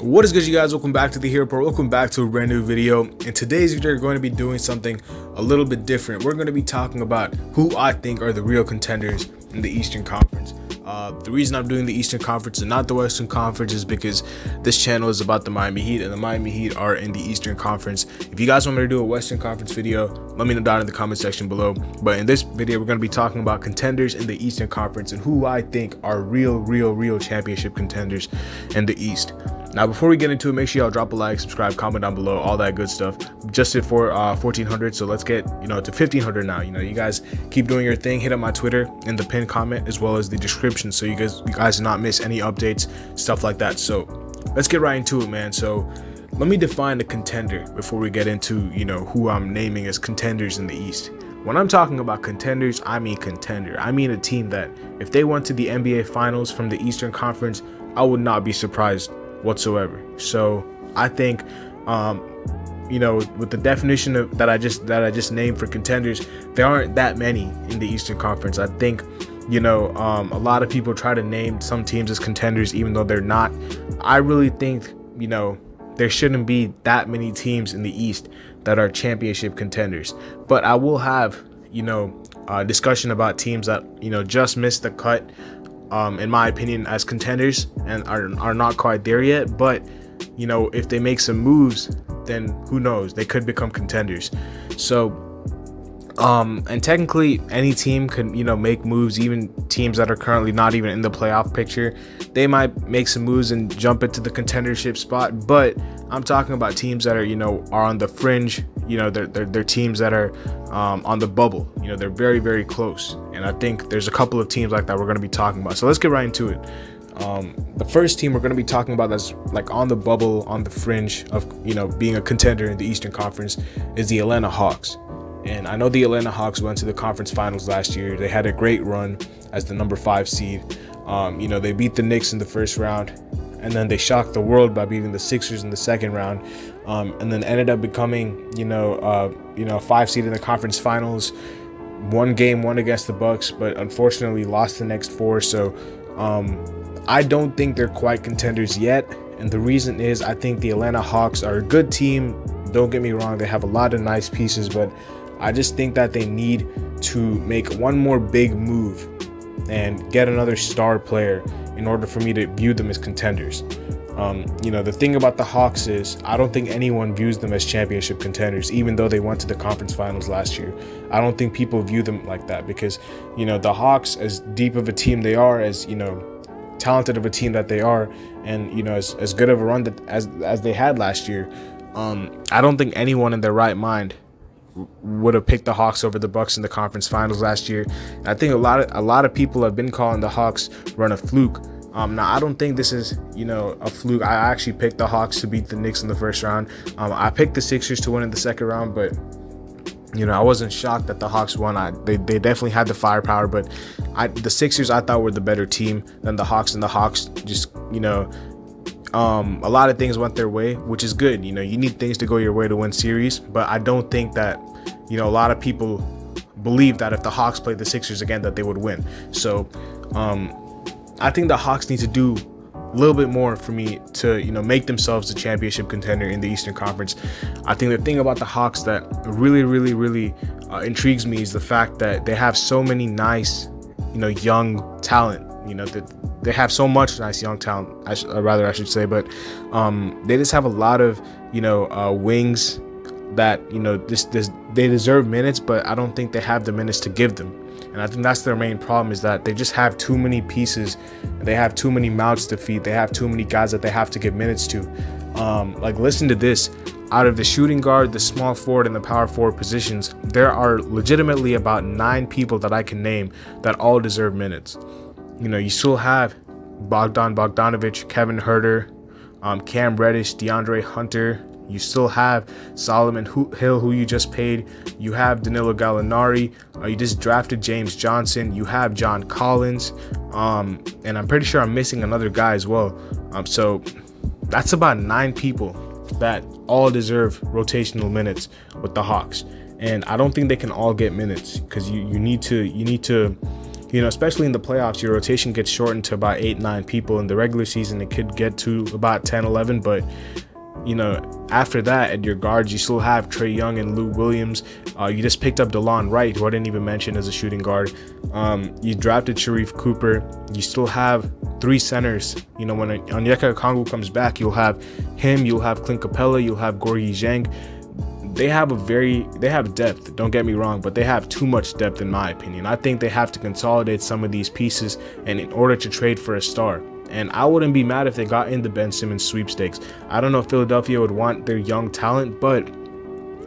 What is good, you guys? Welcome back to the Hero Pro. Welcome back to a brand new video. In today's video, we're going to be doing something a little bit different. We're going to be talking about who I think are the real contenders in the Eastern Conference. The reason I'm doing the Eastern Conference and not the Western Conference is because this channel is about the Miami Heat, and the Miami Heat are in the Eastern Conference. If you guys want me to do a Western Conference video, let me know down in the comment section below. But in this video, we're going to be talking about contenders in the Eastern Conference and who I think are real championship contenders in the East. Now, before we get into it, make sure y'all drop a like, subscribe, comment down below, all that good stuff. Just hit for 1,400, so let's get to 1,500 now. You guys keep doing your thing. Hit up my Twitter in the pinned comment as well as the description, so you guys do not miss any updates, stuff like that. So let's get right into it, man. So let me define the contender before we get into who I'm naming as contenders in the East. When I'm talking about contenders, I mean contender. I mean a team that if they went to the NBA Finals from the Eastern Conference, I would not be surprised whatsoever. So I think with the definition that I just named for contenders, there aren't that many in the Eastern Conference. I think a lot of people try to name some teams as contenders even though they're not. I really think there shouldn't be that many teams in the East that are championship contenders, but I will have a discussion about teams that just missed the cut in my opinion as contenders and are not quite there yet. But if they make some moves, then who knows, they could become contenders. So and technically any team could make moves. Even teams that are currently not even in the playoff picture, they might make some moves and jump into the contendership spot. But I'm talking about teams that are on the fringe. They're teams that are on the bubble. They're very close, and I think there's a couple of teams like that we're going to be talking about. So let's get right into it. The first team we're going to be talking about that's like on the bubble, on the fringe of being a contender in the Eastern Conference is the Atlanta Hawks. And I know the Atlanta Hawks went to the conference finals last year. They had a great run as the number 5 seed. They beat the Knicks in the first round, and then they shocked the world by beating the Sixers in the second round, and then ended up becoming a 5 seed in the conference finals. One game won against the Bucks, but unfortunately lost the next 4. So I don't think they're quite contenders yet, and the reason is I think the Atlanta Hawks are a good team. Don't get me wrong, they have a lot of nice pieces, but I just think that they need to make one more big move and get another star player in order for me to view them as contenders. The thing about the Hawks is I don't think anyone views them as championship contenders, even though they went to the conference finals last year. I don't think people view them like that because the Hawks, as deep of a team they are, as talented of a team that they are, and as good of a run as they had last year, I don't think anyone in their right mind would have picked the Hawks over the Bucks in the conference finals last year. And I think a lot of people have been calling the Hawks run a fluke. Now I don't think this is a fluke. I actually picked the Hawks to beat the Knicks in the first round. I picked the Sixers to win in the second round, but I wasn't shocked that the Hawks won. They definitely had the firepower, but the Sixers I thought were the better team than the Hawks, and the Hawks just a lot of things went their way, which is good. You need things to go your way to win series, but I don't think that a lot of people believe that if the Hawks played the Sixers again that they would win. So I think the Hawks need to do a little bit more for me to make themselves the championship contender in the Eastern Conference. I think the thing about the Hawks that really intrigues me is the fact that they have so many nice young talent. They have so much nice young talent, I should say, but they just have a lot of wings that they deserve minutes, but I don't think they have the minutes to give them. And I think that's their main problem, is that they just have too many pieces. They have too many mouths to feed. They have too many guys that they have to give minutes to. Like, listen to this. Out of the shooting guard, the small forward, and the power forward positions, there are legitimately about 9 people that I can name that all deserve minutes. You still have Bogdanovich, Kevin Huerter, Cam Reddish, DeAndre Hunter. You still have Solomon Hill, who you just paid. You have Danilo Gallinari. You just drafted James Johnson. You have John Collins. And I'm pretty sure I'm missing another guy as well. So that's about 9 people that all deserve rotational minutes with the Hawks. And I don't think they can all get minutes, because you need to you know, especially in the playoffs, your rotation gets shortened to about 8-9 people. In the regular season, it could get to about 10-11, but you know, after that, at your guards, you still have Trae Young and Lou Williams. You just picked up DeLon Wright, who I didn't even mention as a shooting guard. You drafted Sharif Cooper. You still have 3 centers. You know, when Onyeka Okongwu comes back, you'll have him, you'll have Clint Capella, you'll have Gorgui Dieng. They have depth, don't get me wrong, but they have too much depth in my opinion. I think they have to consolidate some of these pieces, and in order to trade for a star. And I wouldn't be mad if they got in the Ben Simmons sweepstakes. I don't know if Philadelphia would want their young talent, but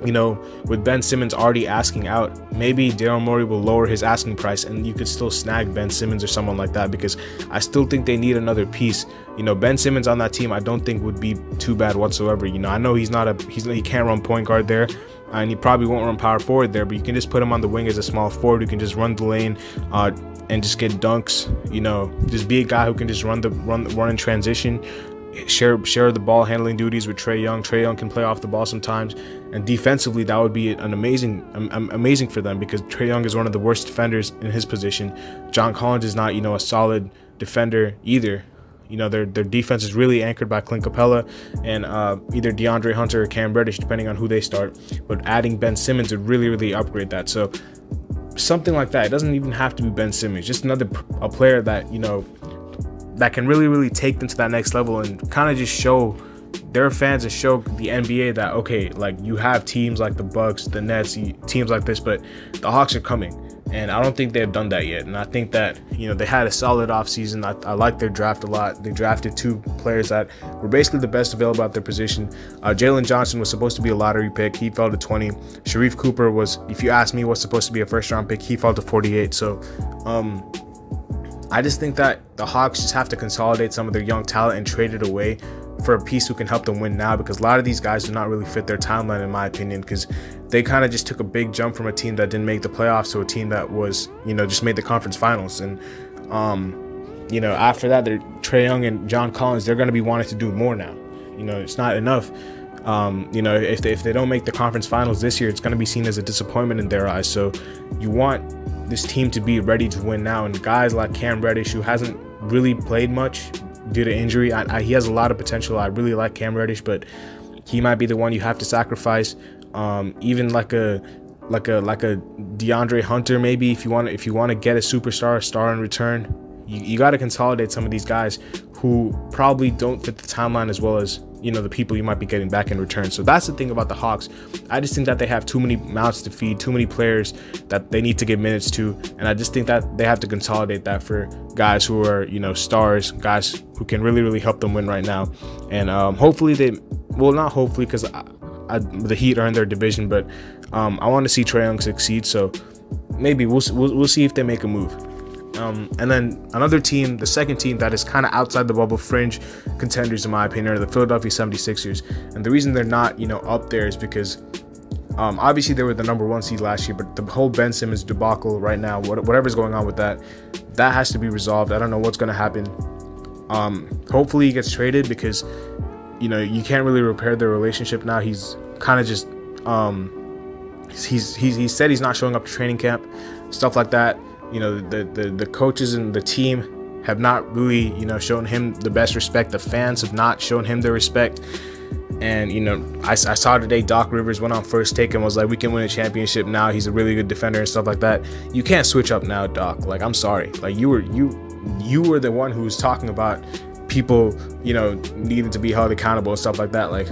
you know, with Ben Simmons already asking out, maybe Daryl Morey will lower his asking price and you could still snag Ben Simmons or someone like that, because I still think they need another piece. You know, Ben Simmons on that team I don't think would be too bad whatsoever. You know, I know he can't run point guard there, and he probably won't run power forward there, but you can just put him on the wing as a small forward who can just run the lane and just get dunks. You know, just be a guy who can just run in transition, share the ball handling duties with Trae Young. Trae Young can play off the ball sometimes, and defensively that would be an amazing for them, because Trae Young is one of the worst defenders in his position. John Collins is not, you know, a solid defender either. You know, their defense is really anchored by Clint Capella and either DeAndre Hunter or Cam Reddish, depending on who they start. But adding Ben Simmons would really upgrade that. So something like that. It doesn't even have to be Ben Simmons. Just a player that, you know, that can really take them to that next level and kind of just show their fans and show the NBA that, okay, like, you have teams like the Bucks, the Nets, teams like this, but the Hawks are coming. And I don't think they've done that yet. And I think that, you know, they had a solid offseason. I like their draft a lot. They drafted 2 players that were basically the best available at their position. Jalen Johnson was supposed to be a lottery pick. He fell to 20. Sharif Cooper was, if you ask me, was supposed to be a first-round pick. He fell to 48. So I just think that the Hawks just have to consolidate some of their young talent and trade it away for a piece who can help them win now, because a lot of these guys do not really fit their timeline, in my opinion, because they kind of just took a big jump from a team that didn't make the playoffs to a team that was, you know, just made the conference finals. And you know, after that, they're Trae Young and John Collins, they're going to be wanting to do more now. You know, it's not enough. You know, if they don't make the conference finals this year, it's going to be seen as a disappointment in their eyes. So you want this team to be ready to win now, and guys like Cam Reddish, who hasn't really played much due to injury, he has a lot of potential. I really like Cam Reddish, but he might be the one you have to sacrifice. Even like a DeAndre Hunter, maybe, if you want to get a star in return, you got to consolidate some of these guys who probably don't fit the timeline as well as, you know, the people you might be getting back in return. So that's the thing about the Hawks. I just think that they have too many mouths to feed, too many players that they need to give minutes to, and I just think that they have to consolidate that for guys who are, you know, stars, guys who can really help them win right now. And hopefully not hopefully, because the Heat are in their division, but I want to see Trae Young succeed. So maybe we'll see if they make a move. And then another team, the second team that is kind of outside the bubble fringe contenders, in my opinion, are the Philadelphia 76ers. And the reason they're not, you know, up there is because obviously they were the #1 seed last year, but the whole Ben Simmons debacle right now, whatever's going on with that has to be resolved. I don't know what's going to happen. Hopefully he gets traded, because, you know, you can't really repair their relationship now. He's kind of just he said he's not showing up to training camp, stuff like that. You know, the coaches and the team have not really, you know, shown him the best respect. The fans have not shown him the respect. And, you know, I saw today Doc Rivers went on First Take and was like, we can win a championship now. He's a really good defender and stuff like that. You can't switch up now, Doc. Like, I'm sorry. Like, you were the one who was talking about people, you know, needing to be held accountable and stuff like that. Like,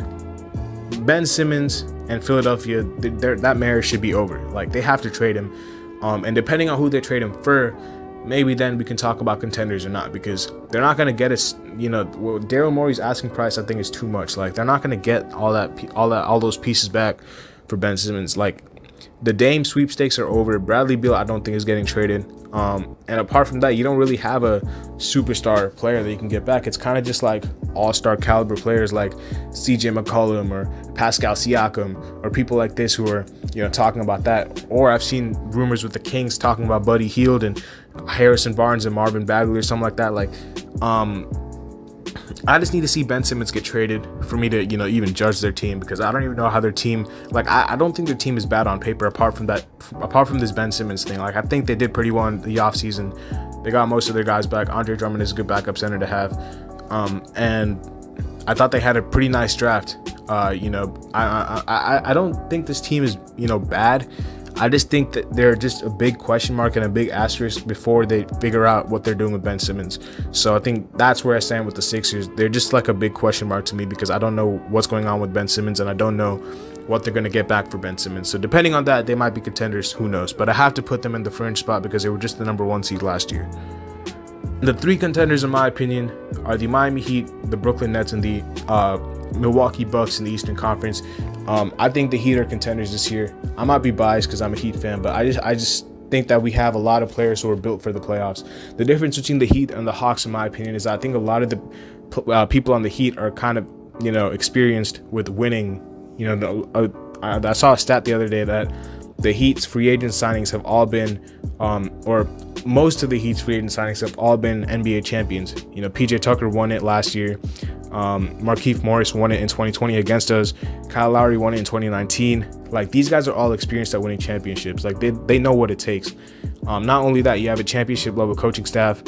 Ben Simmons and Philadelphia, that marriage should be over. Like, they have to trade him. And depending on who they trade him for, maybe then we can talk about contenders or not, because they're not going to get us, you know, Daryl Morey's asking price, I think, is too much. Like, they're not going to get all those pieces back for Ben Simmons. Like, the Dame sweepstakes are over. Bradley Beal, I don't think, is getting traded. And apart from that, you don't really have a superstar player that you can get back. It's kind of just like all-star caliber players like CJ McCollum or Pascal Siakam or people like this who are, you know, talking about that. Or I've seen rumors with the Kings talking about Buddy Hield and Harrison Barnes and Marvin Bagley or something like that. Like, I just need to see Ben Simmons get traded for me to, you know, even judge their team, because I don't even know how their team, like, I don't think their team is bad on paper apart from this Ben Simmons thing. Like, I think they did pretty well in the offseason. They got most of their guys back. Andre Drummond is a good backup center to have. And I thought they had a pretty nice draft. You know, I don't think this team is, you know, bad. I just think that they're just a big question mark and a big asterisk before they figure out what they're doing with Ben Simmons. So I think that's where I stand with the Sixers. They're just like a big question mark to me, because I don't know what's going on with Ben Simmons, and I don't know what they're going to get back for Ben Simmons. So depending on that, they might be contenders. Who knows? But I have to put them in the fringe spot because they were just the #1 seed last year. The 3 contenders, in my opinion, are the Miami Heat, the Brooklyn Nets, and the Milwaukee Bucks in the Eastern Conference. I think the Heat are contenders this year. I might be biased because I'm a Heat fan, but I just think that we have a lot of players who are built for the playoffs. The difference between the Heat and the Hawks, in my opinion, is I think a lot of the people on the Heat are kind of, you know, experienced with winning. You know, I saw a stat the other day that the Heat's free agent signings have all been, or most of the Heat's free agent signings have all been NBA champions. You know, PJ Tucker won it last year. Markieff Morris won it in 2020 against us. Kyle Lowry won it in 2019. Like, these guys are all experienced at winning championships. Like, they know what it takes. Not only that, you have a championship level coaching staff.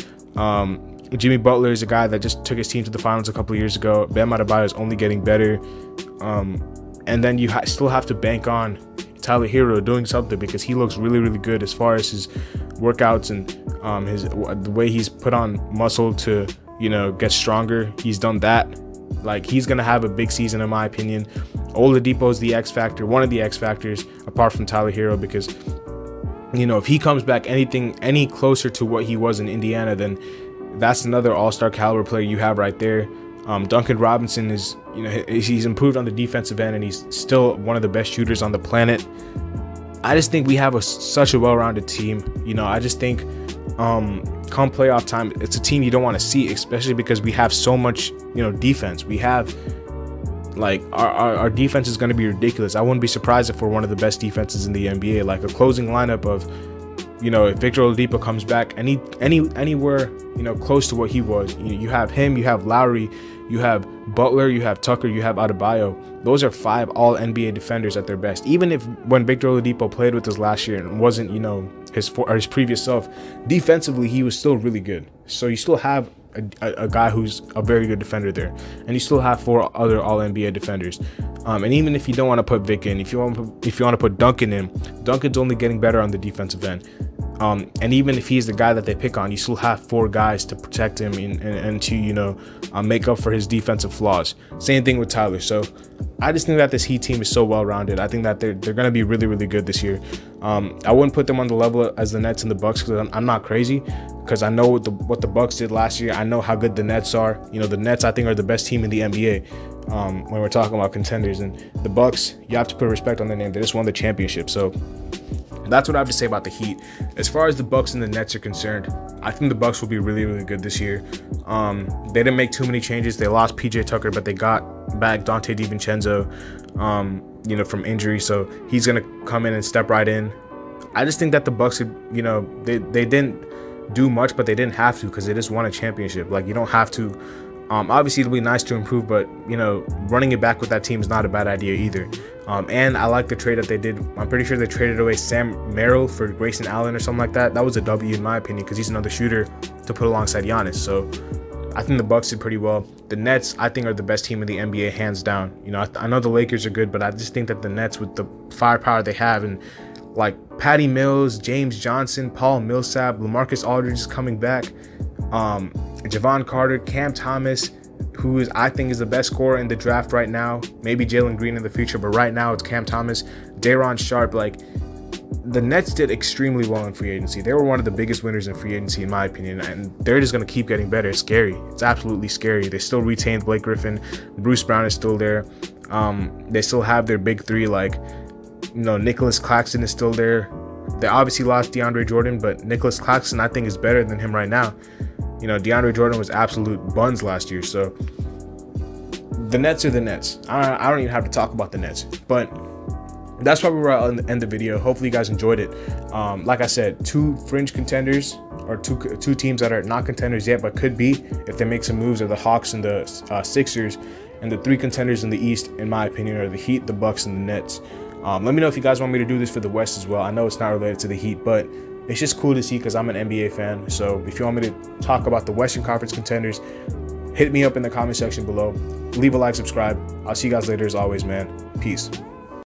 Jimmy Butler is a guy that just took his team to the finals a couple of years ago. Bam Adebayo is only getting better. And then you still have to bank on Tyler Hero doing something, because he looks really, really good as far as his workouts and the way he's put on muscle to, you know, get stronger. He's done that. Like, he's gonna have a big season, in my opinion. Oladipo is the X factor, one of the X factors, apart from Tyler Hero, because, you know, if he comes back any closer to what he was in Indiana, then that's another all-star caliber player you have right there. Duncan Robinson is, you know, he's improved on the defensive end, and he's still one of the best shooters on the planet. I just think we have such a well-rounded team. You know, I just think come playoff time, it's a team you don't want to see, especially because we have so much, you know, defense. We have, like, our defense is going to be ridiculous. I wouldn't be surprised if we're one of the best defenses in the NBA. Like, a closing lineup of, you know, if Victor Oladipo comes back anywhere, you know, close to what he was, you have him, you have Lowry, you have Butler, you have Tucker, you have Adebayo. Those are 5 all NBA defenders at their best. Even if when Victor Oladipo played with us last year and wasn't, you know, his previous self, defensively he was still really good. So you still have a guy who's a very good defender there, and you still have 4 other all NBA defenders. And even if you don't want to put Vic in, if you want to put Duncan in, Duncan's only getting better on the defensive end. And even if he's the guy that they pick on, you still have 4 guys to protect him and to, you know, make up for his defensive flaws. Same thing with Tyler. So I just think that this Heat team is so well-rounded. I think that they're going to be really, really good this year. I wouldn't put them on the level as the Nets and the Bucks, because I'm not crazy, because I know what the Bucks did last year. I know how good the Nets are. You know, the Nets, I think, are the best team in the NBA when we're talking about contenders. And the Bucks, you have to put respect on their name. They just won the championship. So that's what I have to say about the Heat. As far as the Bucks and the Nets are concerned, I think the Bucks will be really, really good this year. They didn't make too many changes. They lost PJ Tucker, but they got back Dante DiVincenzo, you know, from injury. So he's going to come in and step right in. I just think that the Bucks, you know, they didn't do much, but they didn't have to, because they just won a championship. Like, you don't have to. Obviously, it'll be nice to improve, but, you know, running it back with that team is not a bad idea either. And I like the trade that they did. I'm pretty sure they traded away Sam Merrill for Grayson Allen or something like that. That was a W in my opinion, because he's another shooter to put alongside Giannis. So I think the Bucks did pretty well. The Nets, I think, are the best team in the NBA, hands down. You know, I know the Lakers are good, but I just think that the Nets, with the firepower they have, and like Patty Mills, James Johnson, Paul Millsap, LaMarcus Aldridge is coming back, Javon Carter, Cam Thomas, who I think is the best scorer in the draft right now. Maybe Jalen Green in the future, but right now it's Cam Thomas, Daron Sharp. Like, the Nets did extremely well in free agency. They were one of the biggest winners in free agency, in my opinion, and they're just going to keep getting better. It's scary. It's absolutely scary. They still retained Blake Griffin. Bruce Brown is still there. They still have their big 3, like, you know, Nicholas Claxton is still there. They obviously lost DeAndre Jordan, but Nicholas Claxton, I think, is better than him right now. You know, DeAndre Jordan was absolute buns last year. So the Nets are the Nets. I don't even have to talk about the Nets. But that's why we were at the end of the video. Hopefully you guys enjoyed it. Like I said, 2 fringe contenders or two teams that are not contenders yet but could be if they make some moves, are the Hawks and the Sixers. And the 3 contenders in the East, in my opinion, are the Heat, the Bucks, and the Nets. Let me know if you guys want me to do this for the West as well. I know it's not related to the Heat, but it's just cool to see because I'm an NBA fan. So if you want me to talk about the Western Conference contenders, hit me up in the comment section below. Leave a like, subscribe. I'll see you guys later as always, man. Peace.